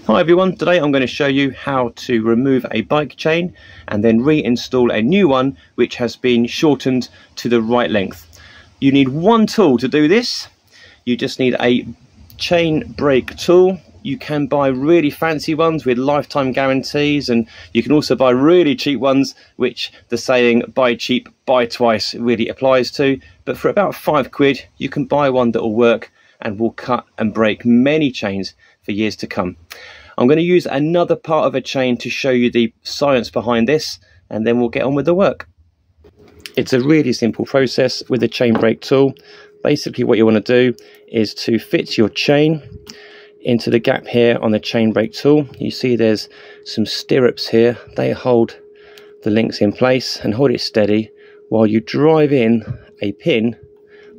Hi everyone, today I'm going to show you how to remove a bike chain and then reinstall a new one which has been shortened to the right length. You need one tool to do this. You just need a chain brake tool. You can buy really fancy ones with lifetime guarantees, and you can also buy really cheap ones which the saying buy cheap, buy twice really applies to. But for about £5 you can buy one that will work and will cut and break many chains for years to come. I'm going to use another part of a chain to show you the science behind this, and then we'll get on with the work. It's a really simple process with the chain brake tool. Basically what you want to do is to fit your chain into the gap here on the chain brake tool. You see there's some stirrups here. They hold the links in place and hold it steady while you drive in a pin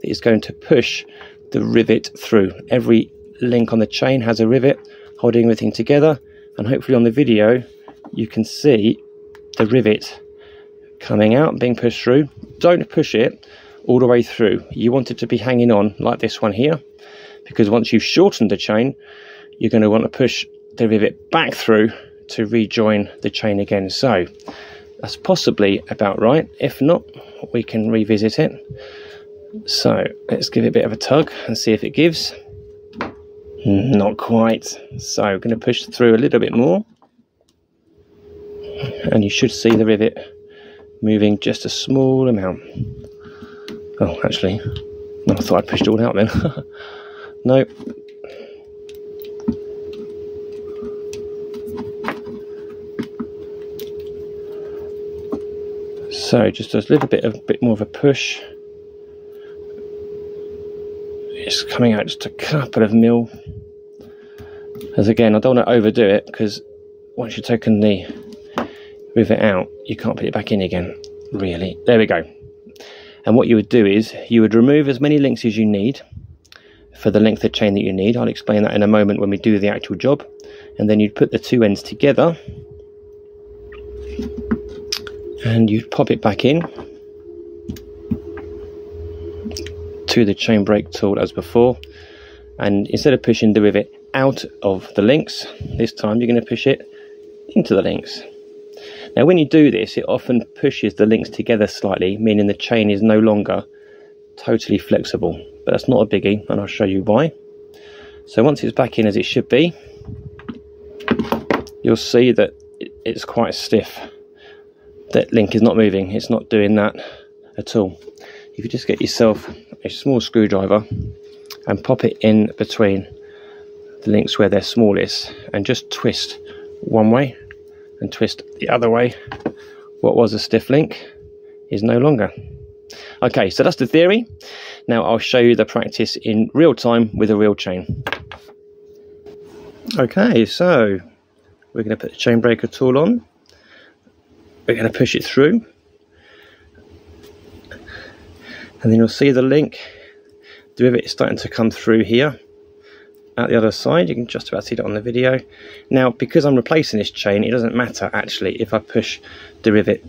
that is going to push the rivet through. Every link on the chain has a rivet holding everything together, and hopefully on the video you can see the rivet coming out, being pushed through. Don't push it all the way through. You want it to be hanging on like this one here, because once you've shortened the chain you're going to want to push the rivet back through to rejoin the chain again. So that's possibly about right. If not, we can revisit it. So let's give it a bit of a tug and see if it gives. Not quite. So I'm going to push through a little bit more, and you should see the rivet moving just a small amount. Oh, actually, no, I thought I'd pushed it all out then. No. So just a little bit more of a push. It's coming out just a couple of mil. As again, I don't want to overdo it, because once you've taken the rivet out you can't put it back in again, really. There we go. And what you would do is you would remove as many links as you need for the length of chain that you need. I'll explain that in a moment when we do the actual job. And then you'd put the two ends together and you'd pop it back in to the chain brake tool as before, and instead of pushing the rivet out of the links, this time you're going to push it into the links. Now when you do this, it often pushes the links together slightly, meaning the chain is no longer totally flexible, but that's not a biggie, and I'll show you why. So once it's back in as it should be, you'll see that it's quite stiff. That link is not moving, it's not doing that at all. If you just get yourself a small screwdriver and pop it in between the links where they're smallest, and just twist one way and twist the other way, what was a stiff link is no longer. Okay, so that's the theory. Now I'll show you the practice in real time with a real chain. Okay, so we're going to put the chain breaker tool on. We're going to push it through, and then you'll see the link, the rivet is starting to come through here at the other side. You can just about see that on the video. Now because I'm replacing this chain, it doesn't matter actually if I push the rivet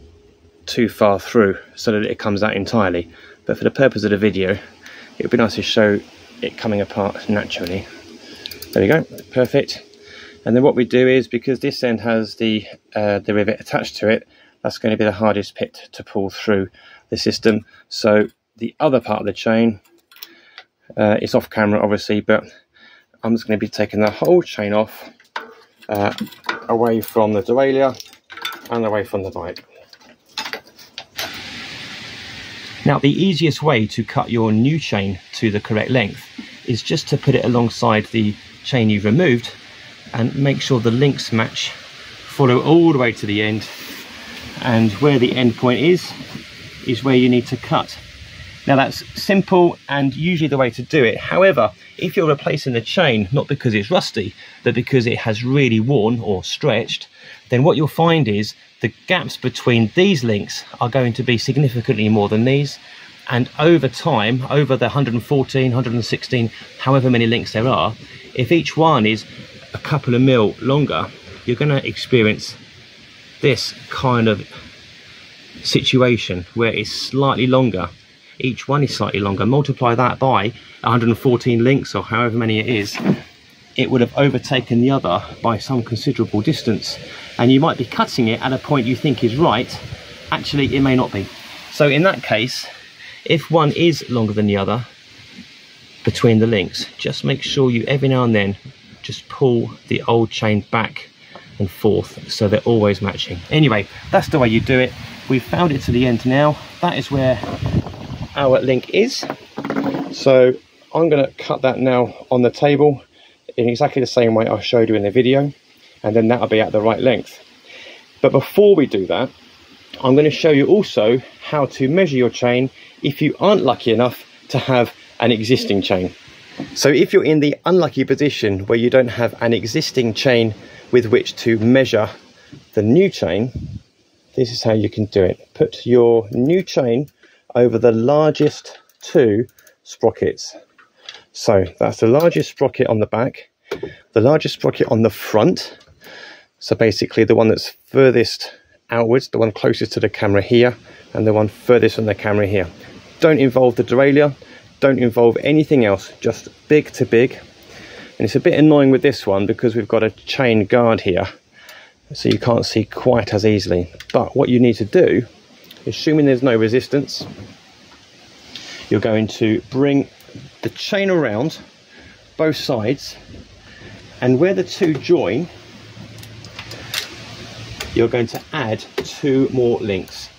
too far through so that it comes out entirely, but for the purpose of the video it would be nice to show it coming apart naturally. There we go, perfect. And then what we do is, because this end has the rivet attached to it, that's going to be the hardest bit to pull through the system. So the other part of the chain, it's off camera obviously, but I'm just going to be taking the whole chain off, away from the derailleur and away from the bike. Now the easiest way to cut your new chain to the correct length is just to put it alongside the chain you've removed and make sure the links match, follow all the way to the end, and where the end point is where you need to cut. Now that's simple and usually the way to do it. However, if you're replacing the chain, not because it's rusty, but because it has really worn or stretched, then what you'll find is the gaps between these links are going to be significantly more than these. And over time, over the 114, 116, however many links there are, if each one is a couple of mil longer, you're going to experience this kind of situation where it's slightly longer. Each one is slightly longer. Multiply that by 114 links or however many it is, it would have overtaken the other by some considerable distance, and you might be cutting it at a point you think is right. Actually, it may not be. So in that case, if one is longer than the other between the links, just make sure you every now and then just pull the old chain back and forth so they're always matching. Anyway, that's the way you do it. We've found it to the end now. That is where our link is. So I'm going to cut that now on the table in exactly the same way I showed you in the video, and then that'll be at the right length. But before we do that, I'm going to show you also how to measure your chain if you aren't lucky enough to have an existing chain. So if you're in the unlucky position where you don't have an existing chain with which to measure the new chain, this is how you can do it. Put your new chain over the largest two sprockets. So that's the largest sprocket on the back, the largest sprocket on the front, so basically the one that's furthest outwards, the one closest to the camera here, and the one furthest from the camera here. Don't involve the derailleur, don't involve anything else, just big to big. And it's a bit annoying with this one because we've got a chain guard here, so you can't see quite as easily. But what you need to do, assuming there's no resistance, you're going to bring the chain around both sides, and where the two join, you're going to add two more links.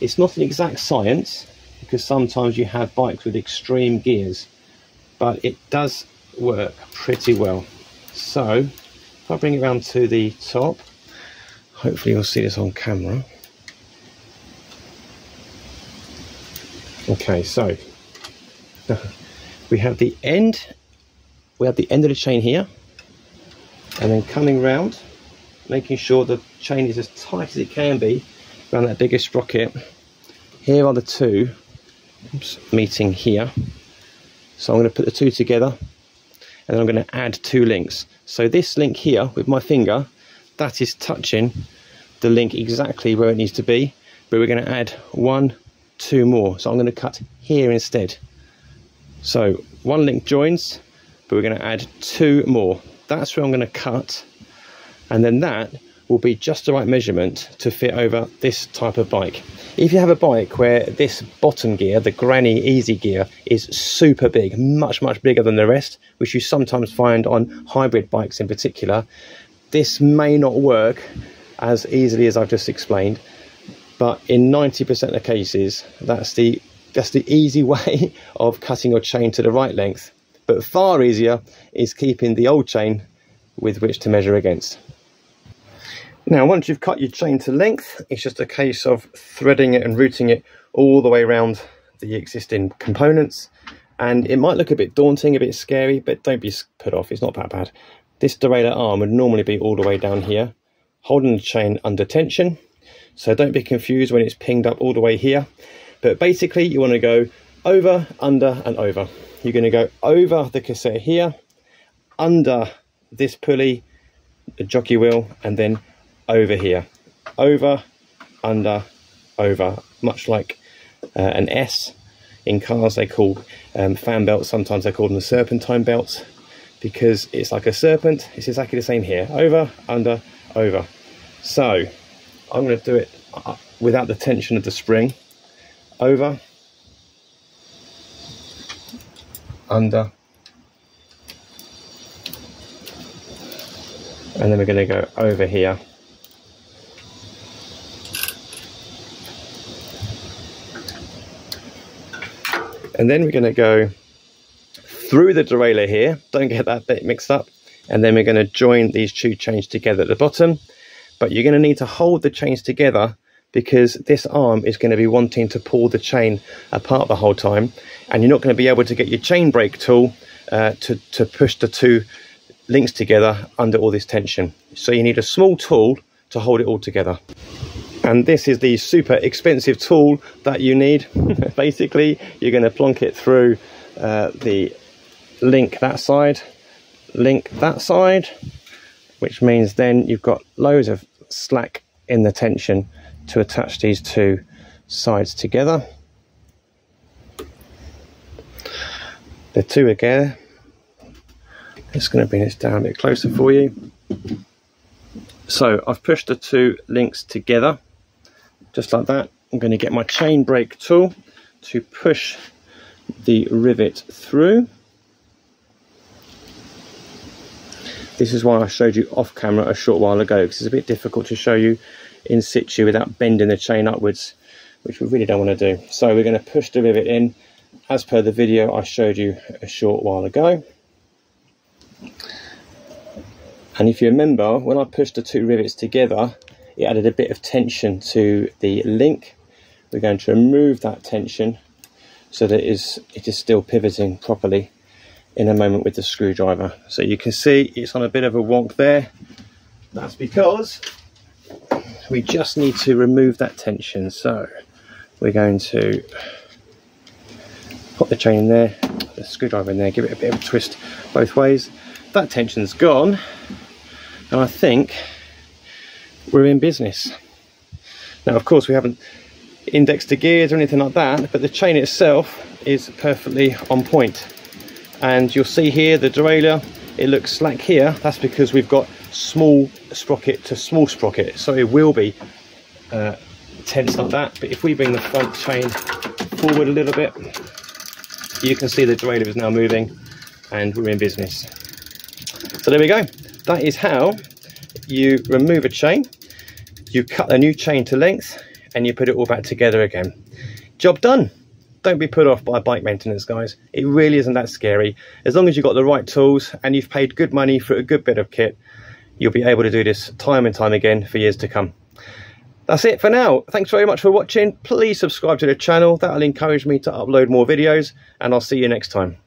It's not an exact science because sometimes you have bikes with extreme gears, but it does work pretty well. So if I bring it around to the top, hopefully you'll see this on camera. Okay, so we have the end of the chain here, and then coming round, making sure the chain is as tight as it can be around that biggest sprocket. Here are the two meeting here, so I'm going to put the two together, and then I'm going to add two links. So this link here with my finger, that is touching the link exactly where it needs to be, but we're going to add two more. So I'm going to cut here instead. So one link joins, but we're going to add two more. That's where I'm going to cut, and then that will be just the right measurement to fit over this type of bike. If you have a bike where this bottom gear, the granny easy gear, is super big, much bigger than the rest, which you sometimes find on hybrid bikes in particular, this may not work as easily as I've just explained, but in 90% of the cases, that's the easy way of cutting your chain to the right length. But far easier is keeping the old chain with which to measure against. Now, once you've cut your chain to length, it's just a case of threading it and routing it all the way around the existing components. And it might look a bit daunting, a bit scary, but don't be put off, it's not that bad. This derailleur arm would normally be all the way down here, holding the chain under tension. So don't be confused when it's pinged up all the way here. But basically you want to go over, under and over. You're going to go over the cassette here, under this pulley, the jockey wheel, and then over here. Over, under, over. Much like an S. In cars they call fan belts, sometimes they call them the serpentine belts, because it's like a serpent. It's exactly the same here. Over, under, over. So I'm going to do it without the tension of the spring. Over, under, and then we're going to go over here, and then we're going to go through the derailleur here, don't get that bit mixed up, and then we're going to join these two chains together at the bottom. But you're going to need to hold the chains together because this arm is going to be wanting to pull the chain apart the whole time, and you're not going to be able to get your chain brake tool to push the two links together under all this tension. So you need a small tool to hold it all together. And this is the super expensive tool that you need. Basically, you're going to plonk it through the link that side, which means then you've got loads of slack in the tension to attach these two sides together. The two together, Just going to bring this down a bit closer for you. So I've pushed the two links together, just like that. I'm going to get my chain brake tool to push the rivet through. This is why I showed you off camera a short while ago, because it's a bit difficult to show you in situ without bending the chain upwards, which we really don't want to do. So we're going to push the rivet in as per the video I showed you a short while ago. And if you remember, when I pushed the two rivets together, it added a bit of tension to the link. We're going to remove that tension so that it is still pivoting properly in a moment with the screwdriver. So you can see it's on a bit of a wonk there. That's because we just need to remove that tension. So we're going to put the chain in there, put the screwdriver in there, give it a bit of a twist both ways. That tension's gone, and I think we're in business. Now, of course, we haven't indexed the gears or anything like that, but the chain itself is perfectly on point. And you'll see here the derailleur, it looks slack here. That's because we've got small sprocket to small sprocket, so it will be tense like that. But if we bring the front chain forward a little bit, you can see the derailleur is now moving, and we're in business. So there we go. That is how you remove a chain. You cut a new chain to length and you put it all back together again. Job done. Don't be put off by bike maintenance, guys. It really isn't that scary. As long as you've got the right tools and you've paid good money for a good bit of kit, you'll be able to do this time and time again for years to come. That's it for now. Thanks very much for watching. Please subscribe to the channel. That'll encourage me to upload more videos, and I'll see you next time.